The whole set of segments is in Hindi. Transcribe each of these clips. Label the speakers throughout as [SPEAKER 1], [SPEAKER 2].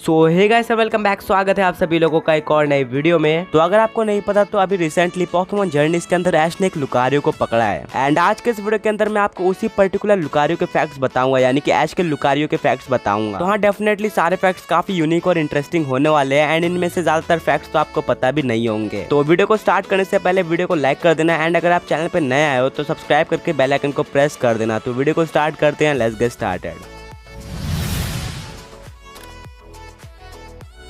[SPEAKER 1] सो हे गाइस वेलकम बैक, स्वागत है आप सभी लोगों का एक और नई वीडियो में। तो अगर आपको नहीं पता तो अभी रिसेंटली पोकेमॉन जर्नीज के अंदर ऐश ने एक लुकारियो को पकड़ा है। एंड आज के इस वीडियो के अंदर मैं आपको उसी पर्टिकुलर लुकारियो के फैक्ट्स बताऊंगा, यानी कि ऐश के लुकारियो के फैक्ट्स बताऊंगा। तो हाँ, डेफिनेटली सारे फैक्ट्स काफी यूनिक और इंटरेस्टिंग होने वाले हैं एंड इनमें से ज्यादातर फैक्ट्स तो आपको पता भी नहीं होंगे। तो वीडियो को स्टार्ट करने से पहले वीडियो को लाइक कर देना एंड अगर आप चैनल पर नए आए हो तो सब्सक्राइब करके बेल आइकन को प्रेस कर देना। तो वीडियो को स्टार्ट करते हैं, लेट्स गेट स्टार्टेड।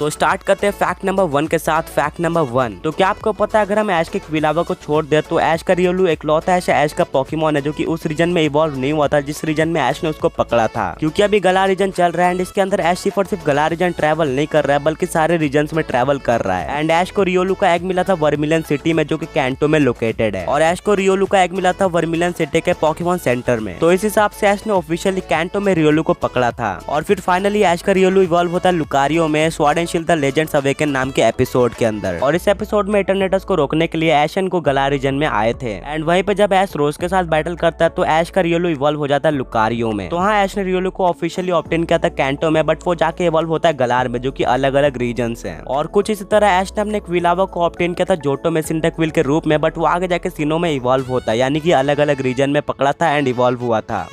[SPEAKER 1] तो स्टार्ट करते हैं फैक्ट नंबर 1 के साथ। फैक्ट नंबर 1, तो क्या आपको पता है अगर हम ऐश के क्विलावर को छोड़ दे तो ऐश का रियोलू इकलौता ऐश का पोकेमॉन है जो कि उस रीजन में इवॉल्व नहीं हुआ था जिस रीजन में ऐश ने उसको पकड़ा था। क्योंकि अभी गला रीजन चल रहा है एंड इसके अंदर ऐश सिर्फ और सिर्फ गला रीजन ट्रैवल नहीं कर रहा है बल्कि सारे रीजन में ट्रैवल कर रहा है। एंड ऐश को रियोलू का एग मिला था वर्मिलियन सिटी में जो कि कैंटो में लोकेटेड है और ऐश को रियोलू का एग मिला था वर्मिलियन सिटी के पोकेमॉन सेंटर में। तो इस हिसाब से ऐश ने ऑफिशियली कैंटो में रियोलू को पकड़ा था और फिर फाइनली ऐश का रियोलू इवॉल्व होता है लुकारियो में sword and shield the legends awaken नाम के एपिसोड के अंदर। और इस एपिसोड में इटरनेटस को रोकने के लिए ऐश को गला रीजन में आए थे एंड वहीं पे जब ऐश रोज के साथ बैटल करता है तो ऐश का रियोलू इवॉल्व हो जाता है लुकारियो में। तो हाँ, ऐश ने रियोलू को ऑफिशियली ऑब्टेन किया था कैंटो में, बट वो जाके इवॉल्व होता है गलार में जो कि अलग अलग रीजन्स हैं। और कुछ इसी तरह ऐश ने अपने क्विलावर को ऑब्टेन किया था जोटो में सिंटक्विल के रूप में, बट वो आगे जाके सिनो में इवॉल्व होता है, यानी कि अलग अलग रीजन में पकड़ा था एंड इवॉल्व हुआ था।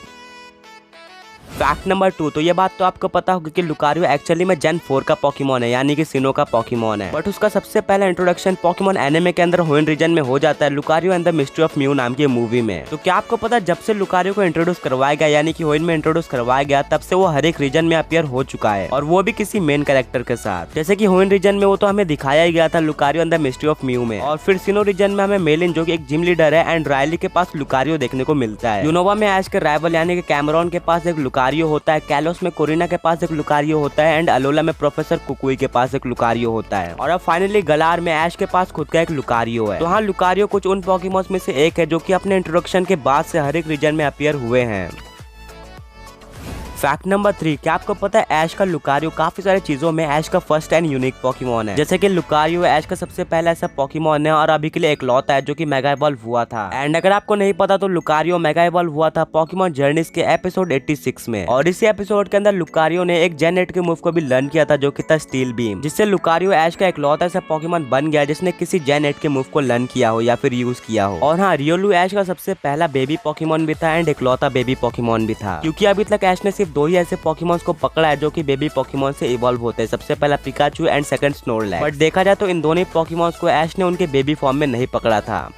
[SPEAKER 1] फैक्ट नंबर 2, तो ये बात तो आपको पता होगा कि लुकारियो एक्चुअली में जेन 4 का पोकेमॉन है, यानी कि सिनो का पोकेमॉन है, बट उसका सबसे पहला इंट्रोडक्शन पोकेमॉन एनिमे के अंदर होइन रीजन में हो जाता है Lucario and the mystery of mu नाम की मूवी में। तो क्या आपको पता जब से लुकारियो को इंट्रोड्यूस करवाया गया, यानी कि होइन में इंट्रोड्यूस करवाया गया, तब से वो हर एक रीजन में अपीयर हो चुका है और वो भी किसी मेन कैरेक्टर के साथ। जैसे कि होइन रीजन में वो तो हमें दिखाया ही गया था Lucario and the mystery of mu में, और फिर सिनो रीजन में हमें मेलिन जो कि एक जिम लीडर है एंड रायली के पास लुकारियो देखने को मिलता है। यूनोवा में ऐश के राइवल यानी कि कैमरॉन के पास एक लुकारियो होता है, कैलोस में कोरिना के पास एक लुकारियो होता है एंड अलोला में प्रोफेसर कुकुई के पास एक लुकारियो होता है, और अब फाइनली गलार में ऐश के पास खुद का एक लुकारियो है। तो हाँ, लुकारियो कुछ उन पोकेमॉन्स में से एक है जो कि अपने इंट्रोडक्शन के बाद से हर एक रीजन में अपीयर हुए हैं। फैक्ट नंबर 3, क्या आपको पता है ऐश का लुकारियो काफी सारी चीजों में ऐश का फर्स्ट एंड यूनिक पोकेमॉन है। जैसे कि लुकारियो ऐश का सबसे पहला ऐसा पोकेमॉन है और अभी के लिए इकलौता है जो कि मेगा इवॉल्व हुआ था। एंड अगर आपको नहीं पता तो लुकारियो मेगा इवॉल्व हुआ था पोकेमॉन जर्नीज के एपिसोड 86 में, और इसी एपिसोड के अंदर लुकारियो ने एक जेन 8 के मूव को भी लर्न किया था जो कि था स्टील बीम, जिससे लुकारियो ऐश का इकलौता ऐसा पोकेमॉन बन गया जिसने किसी जेन 8 के मूव को लर्न किया हो या फिर यूज किया हो। और हाँ, रियोलू ऐश का सबसे पहला बेबी पोकेमॉन भी था एंड इकलौता बेबी पोकेमॉन भी था, क्योंकि अभी तक ऐश ने सिर्फ 2 ही ऐसे पोकेमॉन्स को पकड़ा है जो कि बेबी पोकेमॉन से इवॉल्व होते हैं, सबसे पहला पिकाचू एंड सेकंड स्नोरलैक। बट देखा जाए तो इन दोनों पोकेमॉन्स को ऐश ने उनके बेबी फॉर्म में नहीं पकड़ा था।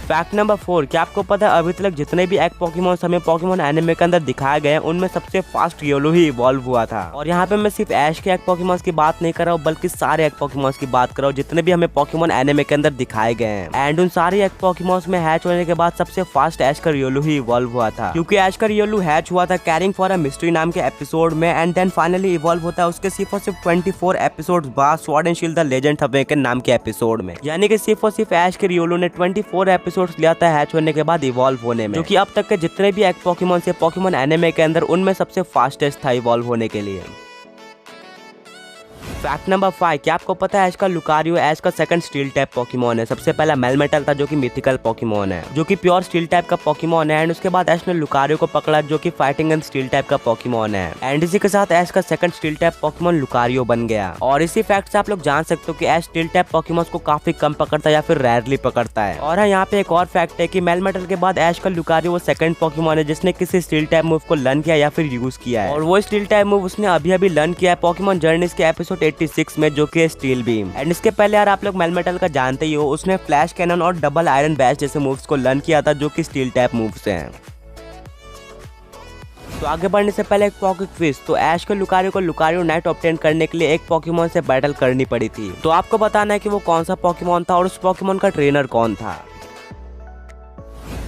[SPEAKER 1] फैक्ट नंबर 4, क्या आपको पता है अभी तक जितने भी एग पोकेमॉन्स हमें पोकेमॉन एनिमे के अंदर दिखाए गए हैं उनमें सबसे फास्ट रियोलू ही इवॉल्व हुआ था। और यहाँ पे मैं सिर्फ ऐश के एग पोकेमॉन्स की बात नहीं कर रहा हूँ बल्कि सारे एग पोकेमॉन्स की बात कर रहा हूँ जितने भी हमें पोकेमॉन एनिमे के अंदर दिखाए गए हैं। एंड उन सारे एग पोकेमॉन्स में हैच होने के बाद सबसे फास्ट ऐश का रियोलू ही इवॉल्व हुआ था, क्योंकि ऐश का रियोलू हैच हुआ था कैरिंग फॉर अ मिस्ट्री नाम के एपिसोड में एंड देन फाइनली इवॉल्व होता है उसके सिर्फ और सिर्फ 24 एपिसोड बाद sword and shield the legends awaken नाम के एपिसोड में। यानी कि सिर्फ और सिर्फ ऐश के रियोलू ने 24 एपिसोड लिया था हैच होने के बाद इवॉल्व होने में, जो कि अब तक के जितने भी एग पोकेमॉन से पोकेमॉन एनिमे के अंदर उनमें सबसे फास्टेस्ट था इवॉल्व होने के लिए। फैक्ट नंबर 5, क्या आपको पता है ऐश का लुकारियो ऐश का सेकंड स्टील टाइप पोकेमॉन है। सबसे पहला मेलमेटल था जो कि मिथिकल पोकेमॉन है जो कि प्योर स्टील टाइप का पोकेमॉन है, एंड उसके बाद ऐश ने लुकारियो को पकड़ा जो कि फाइटिंग एंड स्टील टाइप का पोकेमॉन है, एंड इसी के साथ ऐश का second steel type Pokemon Lucario बन गया। और इसी फैक्ट से आप लोग जान सकते हो कि ऐश स्टील टाइप पोकेमॉन्स को काफी कम पकड़ता है या फिर रेयरली पकड़ता है। और हाँ, यहाँ पे एक और फैक्ट है कि मेलमेटल के बाद ऐश का लुकारियो वो सेकंड पोकेमॉन है जिसने किसी स्टील टाइप मूव को लर्न किया या फिर यूज किया है, और वो स्टील टाइप मूव उसने अभी अभी लर्न किया है पोकेमॉन जर्नीज के एपिसोड 86 में जो कि स्टील बीम। एंड इसके पहले यार आप लोग मेलमेटल का जानते ही हो, उसने फ्लैश कैनन और डबल आयरन बैश जैसे मूव्स को लर्न किया था जो कि स्टील टाइप मूव्स हैं। तो आगे बढ़ने से पहले एक पॉकेट क्विज, तो ऐश के लुकारियो को लुकारियो नाइट ऑब्टेन करने के लिए एक पोकेमॉन से बैटल करनी पड़ी थी। तो आपको बताना है कि वो कौन सा पोकेमॉन था और उस पोकेमॉन का ट्रेनर कौन था।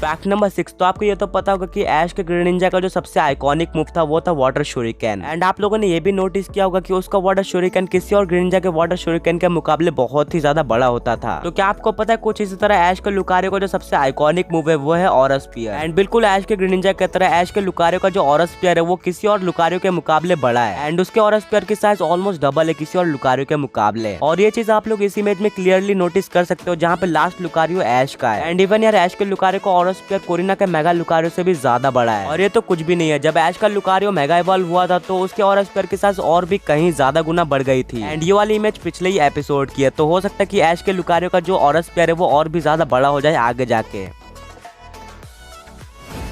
[SPEAKER 1] फैक्ट नंबर 6, तो आपको ये तो पता होगा कि ऐश के ग्रेनिंजा का जो सबसे आइकॉनिक मूव था वो था वाटर शूरिकेन। एंड आप लोगों ने ये भी नोटिस किया होगा कि उसका वाटर शूरिकेन किसी और ग्रेनिंजा के वाटर शूरिकेन के मुकाबले बहुत ही ज्यादा बड़ा होता था। तो क्या आपको पता है कुछ इसी तरह ऐश के लुकारियो का जो सबसे आइकॉनिक मूव है वो है ऑरा स्पीयर। एंड बिल्कुल ऐश के ग्रेनिंजा की तरह ऐश के लुकारियो का जो ऑरा स्पीयर है वो किसी और लुकारियो के मुकाबले बड़ा है, एंड उसके ऑरा स्पीयर की साइज ऑलमोस्ट डबल है किसी और लुकारियो के मुकाबले। और ये चीज आप लोग इस इमेज में क्लियरली नोटिस कर सकते हो जहाँ पे लास्ट लुकारियो ऐश का है। एंड इवन यार ऐश के लुकारियो का स्पेयर कोरिना के मेगा लुकारियो से भी ज्यादा बड़ा है। और ये तो कुछ भी नहीं है, जब ऐश का लुकारियो मेगा इवॉल्व हुआ था तो उसके ऑरा स्पेयर के साथ और भी कहीं ज्यादा गुना बढ़ गई थी। एंड ये वाली इमेज पिछले ही एपिसोड की है, तो हो सकता है कि ऐश के लुकारियो का जो ऑरा स्पेयर है वो और भी ज्यादा बड़ा हो जाए आगे जाके।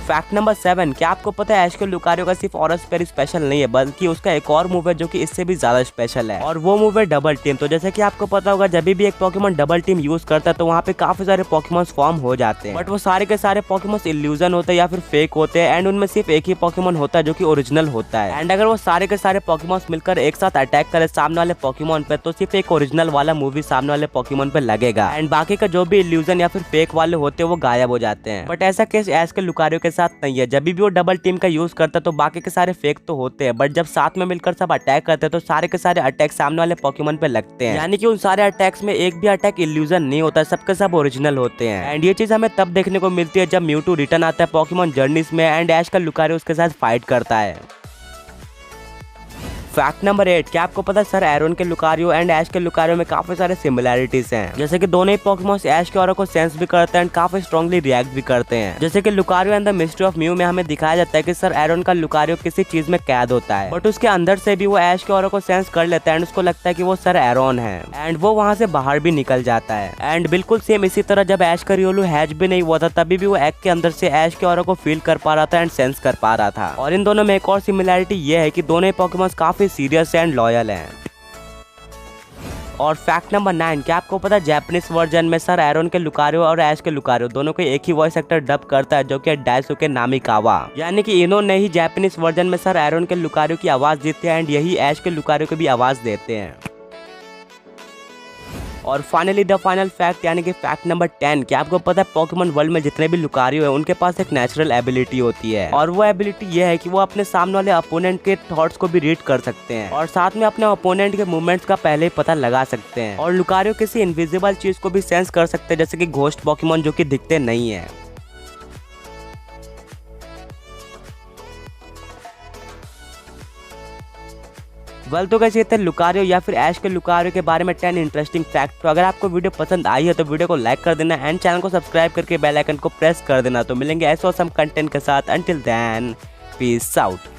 [SPEAKER 1] फैक्ट नंबर 7, क्या आपको पता है ऐश के लुकारियो का सिर्फ ऑरा स्पेयर स्पेशल नहीं है, बल्कि उसका एक और मूव है जो कि इससे भी ज्यादा स्पेशल है, और वो मूव है डबल टीम। तो जैसे कि आपको पता होगा, जब भी एक पोकेमॉन डबल टीम यूज करता है तो वहाँ पे काफी सारे पोकेमॉन्स फॉर्म हो जाते हैं, बट वो सारे के सारे पोकेमॉन्स इल्यूजन होते हैं या फिर फेक होते हैं, एंड उनमें सिर्फ एक ही पोकेमॉन होता है जो कि ओरिजिनल होता है। एंड अगर वो सारे के सारे पोकेमॉन्स मिलकर एक साथ अटैक करे सामने वाले पोकेमॉन पे, तो सिर्फ एक ओरिजिनल वाला मूवी सामने वाले पोकेमॉन पे लगेगा, एंड बाकी का जो भी इल्यूजन या फिर फेक वाले होते हैं वो गायब हो जाते हैं। बट ऐसा केस ऐश के लुकारियो के साथ नहीं है। जब भी वो डबल टीम का यूज करता है तो बाकी के सारे फेक तो होते हैं, बट जब साथ में मिलकर सब अटैक करते हैं तो सारे के सारे अटैक सामने वाले पोकेमॉन पे लगते हैं, यानी कि उन सारे अटैक्स में एक भी अटैक इल्यूजन नहीं होता, सबके सब ओरिजिनल होते हैं। एंड ये चीज हमें तब देखने को मिलती है जब म्यूटू रिटर्न आता है पोकेमॉन जर्नीज में, एंड ऐश का लुकारियो उसके साथ फाइट करता है। फैक्ट नंबर 8, क्या आपको पता है सर एरोन के लुकारियो एंड ऐश के लुकारियो में काफी सारे सिमिलैरिटीज हैं, जैसे कि दोनों ही पोकेमॉन्स ऐश के ऑरा को सेंस भी करते हैं एंड काफी स्ट्रांगली रिएक्ट भी करते हैं। जैसे कि Lucario and the mystery of mu में हमें दिखाया जाता है कि सर एरोन का लुकारियो किसी चीज में कैद होता है, बट उसके अंदर से भी वो ऐश के ऑरा को सेंस कर लेता है एंड उसको लगता है कि वो सर एरोन है, एंड वो वहां से बाहर भी निकल जाता है। एंड बिल्कुल सेम इसी तरह जब ऐश का रियोलू हैच भी नहीं हुआ था, तभी भी वो एग के अंदर से ऐश के ऑरा को फील कर पा रहा था एंड सेंस कर पा रहा था। और इन दोनों में एक और सिमिलैरिटी ये है कि दोनों ही पोकेमॉन्स काफी सीरियस एंड लॉयल हैं। और फैक्ट नंबर 9, क्या आपको पता है जापानीज वर्जन में सर एरोन के लुकारियो और ऐश के लुकारियो दोनों को एक ही वॉइस एक्टर डब करता है, जो कि डायसुके नामिकावा, यानी कि इन्होंने ही जापानीज वर्जन में सर एरोन के लुकारियो की आवाज देते हैं एंड यही ऐश के लुकारियो को भी आवाज देते हैं। और फाइनली द फाइनल फैक्ट, यानी कि फैक्ट नंबर 10, क्या आपको पता है पोकेमॉन वर्ल्ड में जितने भी लुकारियो है उनके पास एक नेचुरल एबिलिटी होती है, और वो एबिलिटी ये है कि वो अपने सामने वाले अपोनेंट के थॉट्स को भी रीड कर सकते हैं, और साथ में अपने अपोनेंट के मूवमेंट्स का पहले ही पता लगा सकते हैं। और लुकारियो किसी इनविजिबल चीज को भी सेंस कर सकते हैं, जैसे कि घोस्ट पोकेमॉन जो कि दिखते नहीं है। वेल तो कैसे थे लुकारियो या फिर ऐश के लुकारियो के बारे में 10 इंटरेस्टिंग फैक्ट। तो अगर आपको वीडियो पसंद आई है तो वीडियो को लाइक कर देना एंड चैनल को सब्सक्राइब करके बेल आइकन को प्रेस कर देना। तो मिलेंगे ऐसे ऑसम कंटेंट के साथ। Until then peace out.